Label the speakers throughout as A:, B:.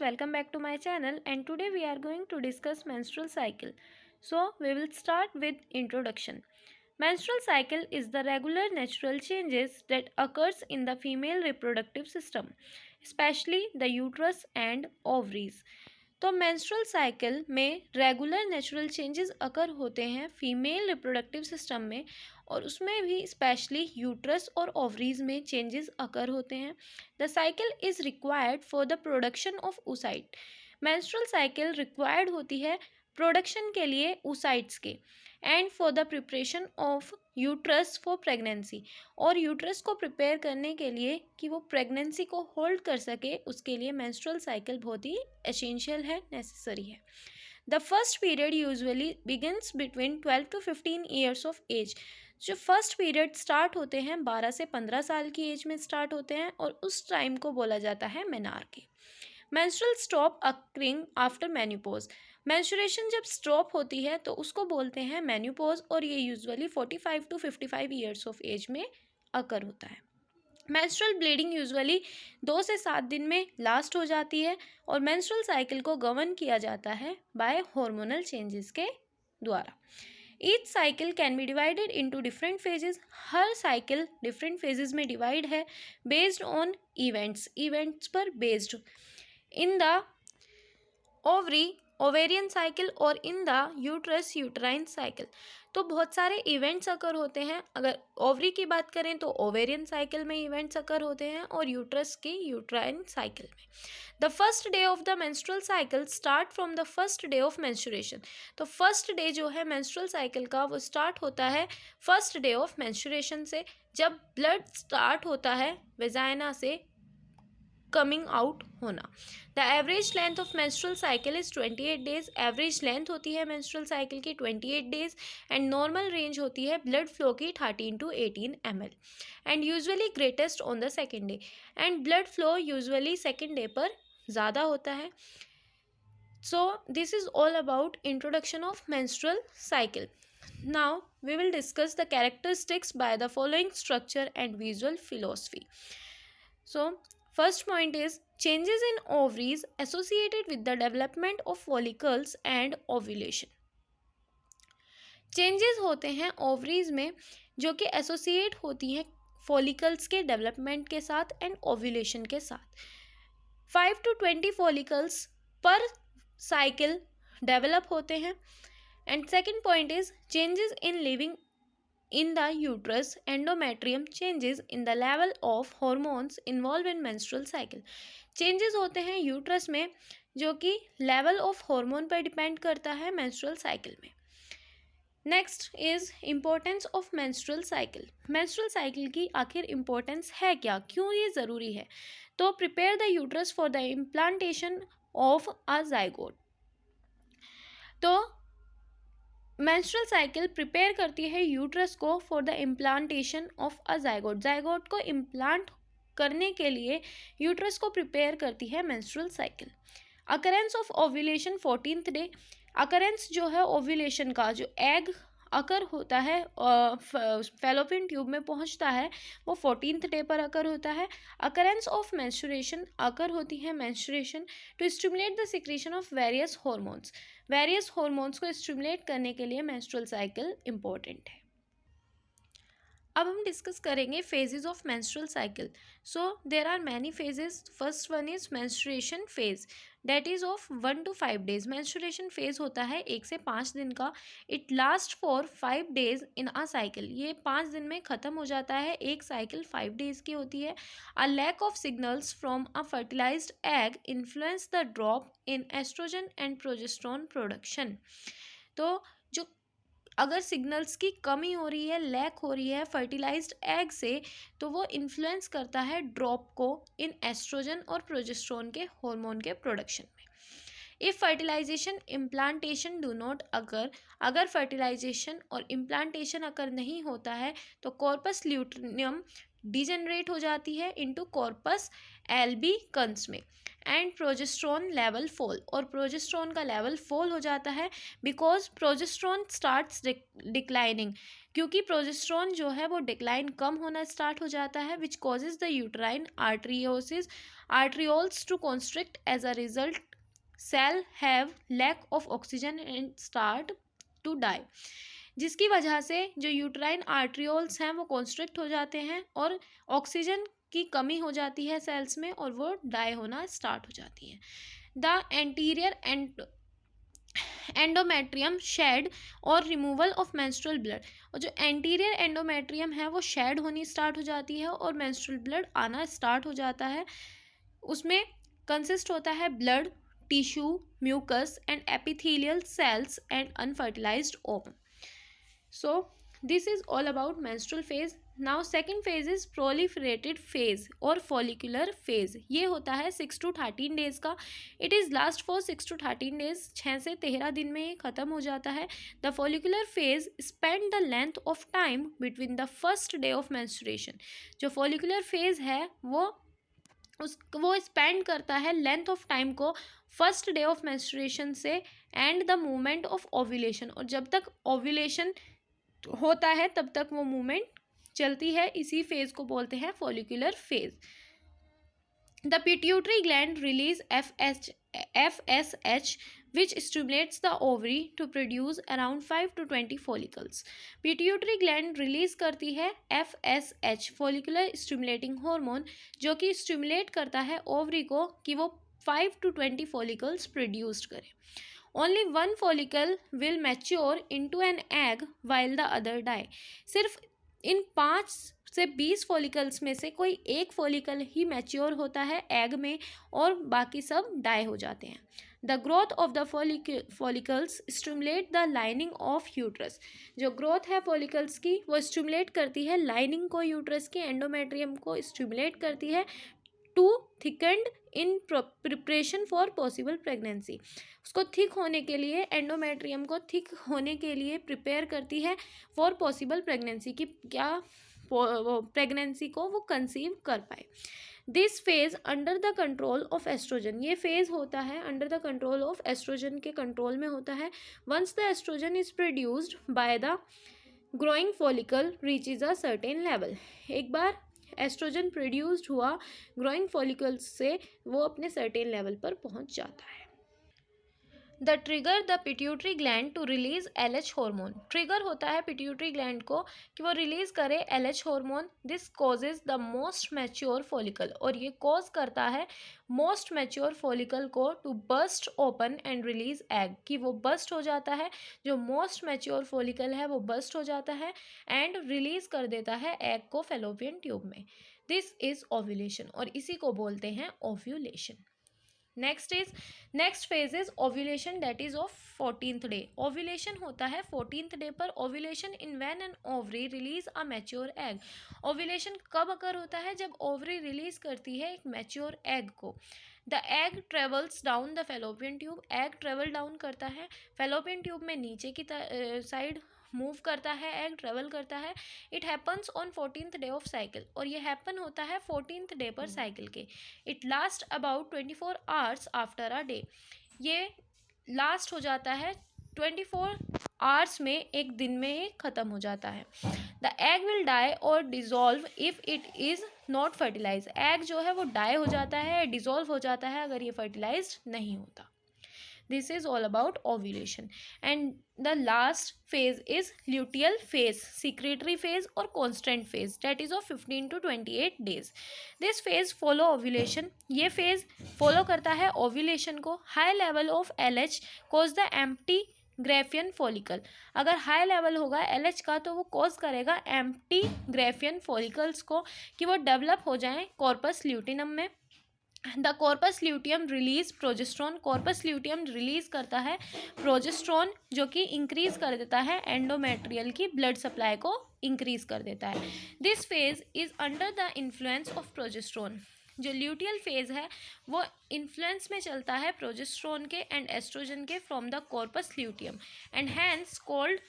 A: welcome back to my channel, and today we are going to discuss menstrual cycle. So we will start with introduction. Menstrual cycle is the regular natural changes that occurs in the female reproductive system, especially the uterus and ovaries. तो menstrual cycle में regular natural changes अकर होते हैं female reproductive system में, और उसमें भी specially uterus और ovaries में चेंजेस अकर होते हैं. The cycle is required for the production of oocyte. Menstrual cycle required होती है प्रोडक्शन के लिए oocytes के, and for the preparation of uterus for pregnancy, और यूट्रस को प्रिपेयर करने के लिए कि वो प्रेगनेंसी को होल्ड कर सके, उसके लिए मेंस्ट्रुअल साइकिल बहुत ही एसेंशियल है, नेसेसरी है. The first period usually begins between 12 to 15 years of age. जो फर्स्ट पीरियड स्टार्ट होते हैं 12 से 15 साल की एज में स्टार्ट होते हैं, और उस टाइम को बोला जाता है menarche. Menstrual stop occurring after menopause. Menstruation जब स्टॉप होती है तो उसको बोलते हैं मेन्यूपोज, और ये usually 45 to 55 years of age में अकर होता है. मेंस्ट्रुअल ब्लीडिंग यूजुअली 2 से 7 दिन में लास्ट हो जाती है, और मेंस्ट्रुअल साइकिल को गवर्न किया जाता है बाय हार्मोनल चेंजेस के द्वारा. Each cycle can be divided into different phases. हर साइकिल डिफरेंट फेजेस में डिवाइड है बेस्ड ऑन इवेंट्स पर based. In the ovary ovarian cycle और in the uterus uterine cycle. तो बहुत इवेंट्स इवेंट्स अकर होते हैं. अगर ओवरी की बात करें तो ओवेरियन साइकिल में इवेंट्स अकर होते हैं, और यूट्रस की यूट्राइन साइकिल में. The first day of the menstrual cycle start from the first day of menstruation. तो फर्स्ट डे जो है मेंस्ट्रुअल साइकिल का वो स्टार्ट होता है फर्स्ट डे ऑफ मेंस्ट्रुएशन से, जब ब्लड स्टार्ट होता है वेजाइना से कमिंग आउट होना. The average length of menstrual cycle is 28 days. Average length होती है मेंस्ट्रुअल साइकिल की 28 डेज, एंड नॉर्मल रेंज होती है ब्लड फ्लो की 13 to 18 ml, and usually greatest on the second day. And blood flow usually second day पर ज़्यादा होता है. So this is all about introduction of menstrual cycle. Now we will discuss the characteristics by the following structure and visual philosophy. So first point is changes in ovaries associated with the development of follicles and ovulation. Changes होते हैं ovaries में जो कि associate होती हैं follicles के development के साथ एंड ओव्यूलेशन के साथ. 5 to 20 फॉलिकल्स पर साइकिल डेवलप होते हैं. And second point is changes in living in the uterus endometrium changes in the level of hormones involved in menstrual cycle. changes होते हैं यूट्रस में जो कि लेवल ऑफ हार्मोन पर डिपेंड करता है मेंस्ट्रुअल साइकिल में. Next is importance of menstrual cycle. Menstrual cycle की आखिर इम्पोर्टेंस है क्या, क्यों ये ज़रूरी है? तो prepare the uterus for the implantation of a zygote. तो मेंस्ट्रुअल साइकिल प्रिपेयर करती है यूट्रस को for the implantation of a zygote. Zygote को इम्प्लांट करने के लिए यूट्रस को प्रिपेयर करती है menstrual cycle. Occurrence of ovulation 14th day. Occurrence जो है ओव्यूलेशन का, जो एग अकर होता है फैलोपियन ट्यूब में पहुंचता है, वो 14th डे पर अकर होता है. अकरेंस ऑफ मेंस्ट्रुएशन अकर होती है menstruation to stimulate the secretion of various hormones. Various hormones को स्टिमुलेट करने के लिए मेंस्ट्रुअल साइकिल इम्पोर्टेंट है. अब हम डिस्कस करेंगे phases of menstrual cycle. So there are many phases. First one is menstruation phase, that is of 1 to 5 days. Menstruation phase होता है 1 से 5 दिन का. It last for 5 days in a cycle. ये 5 दिन में ख़त्म हो जाता है. एक साइकिल 5 days की होती है. A lack of signals from a fertilised egg influence the drop in estrogen and progesterone production. तो जो अगर सिग्नल्स की कमी हो रही है, लैक हो रही है फर्टिलाइज्ड एग से, तो वो इन्फ्लुएंस करता है ड्रॉप को इन एस्ट्रोजन और प्रोजेस्टेरोन के हार्मोन के प्रोडक्शन में. If fertilisation implantation do not occur. अगर फर्टिलाइजेशन और इम्प्लांटेशन अकर नहीं होता है तो कॉर्पस ल्यूटियम डिजेनरेट हो जाती है इनटू कॉर्पस एल्बिकन्स में, एंड प्रोजेस्ट्रॉन लेवल फॉल, और प्रोजेस्ट्रॉन का लेवल फॉल हो जाता है बिकॉज प्रोजेस्ट्रॉन स्टार्ट्स डिक्लाइनिंग, क्योंकि प्रोजेस्ट्रॉन जो है वो डिक्लाइन कम होना स्टार्ट हो जाता है, which causes the uterine arterioles to constrict, as a result cell have lack of oxygen and start to die, जिसकी वजह से जो यूट्राइन आर्ट्रियोल्स हैं वो कॉन्स्ट्रिक्ट हो जाते हैं और ऑक्सीजन की कमी हो जाती है सेल्स में और वो डाई होना स्टार्ट हो जाती है। द एंटीरियर एंडोमेट्रियम शेड और रिमूवल ऑफ मेंस्ट्रुअल ब्लड, और जो एंटीरियर एंडोमेट्रियम है वो शेड होनी स्टार्ट हो जाती है और मेंस्ट्रुअल ब्लड आना स्टार्ट हो जाता है। उसमें कंसिस्ट होता है blood, tissue, mucus and epithelial cells and unfertilised ovum. So this is all about menstrual phase. Now second phase is proliferated phase और follicular phase. ये होता है 6 to 13 days का. It is last for 6 to 13 days. 6 से 13 दिन में ख़त्म हो जाता है. The follicular phase spend the length of time between the first day of menstruation. जो follicular phase है वो स्पेंड करता है लेंथ ऑफ टाइम को फर्स्ट डे ऑफ मेंस्ट्रुएशन से and the movement of ovulation, और जब तक ओव्यूलेशन होता है तब तक वो मूवमेंट चलती है. इसी फेज को बोलते हैं follicular phase. The pituitary gland release FSH which stimulates the ovary to produce around 5 to 20 follicles. Pituitary gland release करती है FSH follicular stimulating hormone, जो कि स्टिमुलेट करता है ओवरी को कि वो 5 to 20 follicles प्रोड्यूस करे. Only one follicle will mature into an egg while the other die. सिर्फ इन 5 से 20 फॉलिकल्स में से कोई एक फॉलिकल ही मैच्योर होता है एग में और बाकी सब डाई हो जाते हैं. The growth of the follicles stimulate the lining of uterus. जो ग्रोथ है फॉलिकल्स की वो स्टिमुलेट करती है लाइनिंग को, यूट्रस की एंडोमेट्रियम को स्टिमुलेट करती है to thickened in preparation for possible pregnancy. उसको थिक होने के लिए, एंडोमेट्रियम को थिक होने के लिए प्रिपेयर करती है फॉर पॉसिबल प्रेगनेंसी, की क्या प्रेगनेंसी को वो कंसीव कर पाए. This phase under the control of estrogen. ये फेज होता है under the control of estrogen के कंट्रोल में होता है. Once the estrogen is produced by the growing follicle reaches a certain level. एक बार एस्ट्रोजन प्रोड्यूस्ड हुआ ग्रोइंग फॉलिकल्स से, वो अपने सर्टेन लेवल पर पहुंच जाता है. The trigger the pituitary gland to release LH hormone. Trigger होता है पिट्यूटरी ग्लैंड को कि वो रिलीज करे LH hormone. This causes the most mature follicle, और ये कॉज करता है मोस्ट मैच्योर फॉलिकल को to burst open and release egg, कि वो बस्ट हो जाता है. जो मोस्ट मैच्योर फॉलिकल है वो बस्ट हो जाता है एंड रिलीज कर देता है एग को फैलोपियन ट्यूब में. दिस इज ओव्यूलेशन, और इसी को बोलते हैं ovulation. Next phase is ovulation, that is of 14th day. Ovulation होता है 14th डे पर. Ovulation in when an ovary release a mature egg. Ovulation कब अकर होता है? जब ओवरी रिलीज करती है एक मैच्योर एग को. The egg travels down the fallopian tube. Egg travel down करता है फैलोपियन ट्यूब में, नीचे की साइड मूव करता है, एग ट्रेवल करता है. It happens on 14th day of cycle, और ये हैपन होता है 14th डे पर साइकिल के. It last about 24 hours after a day. ये लास्ट हो जाता है 24 आवर्स में, एक दिन में ये ख़त्म हो जाता है. द एग विल डाई और dissolve if it is not fertilize. Egg जो है वो डाई हो जाता है, डिज़ोल्व हो जाता है अगर ये फर्टिलाइज नहीं होता. This is all about ovulation. And the last phase is luteal phase, secretory phase or constant phase, that is of 15 to 28 days. This phase follow ovulation. ये phase follow करता है ovulation को. High level of LH cause the empty Graafian follicle. अगर high level होगा LH का तो वो cause करेगा एम्प्टी ग्रेफियन फॉलिकल्स को कि वो डेवलप हो जाएं कॉर्पस ल्यूटिनम में. The corpus luteum release progesterone. Corpus luteum release करता है प्रोजेस्ट्रॉन, जो कि इंक्रीज कर देता है एंडोमेट्रियल की ब्लड सप्लाई को इंक्रीज कर देता है. This phase is under the influence of progesterone. जो ल्यूटियल फेज है वो इन्फ्लुएंस में चलता है प्रोजेस्ट्रॉन के एंड एस्ट्रोजन के from the corpus luteum and hence called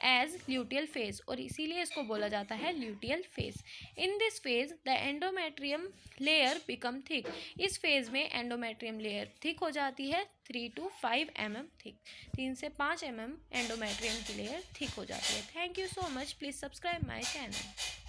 A: as luteal phase, और इसीलिए इसको बोला जाता है luteal phase. In this phase the endometrium layer become thick. इस फेज में एंडोमेट्रियम लेयर थिक हो जाती है 3 to 5 mm थिक। 3 से 5 mm एंडोमेट्रियम की लेयर थिक हो जाती है। Thank you so much, please subscribe my channel.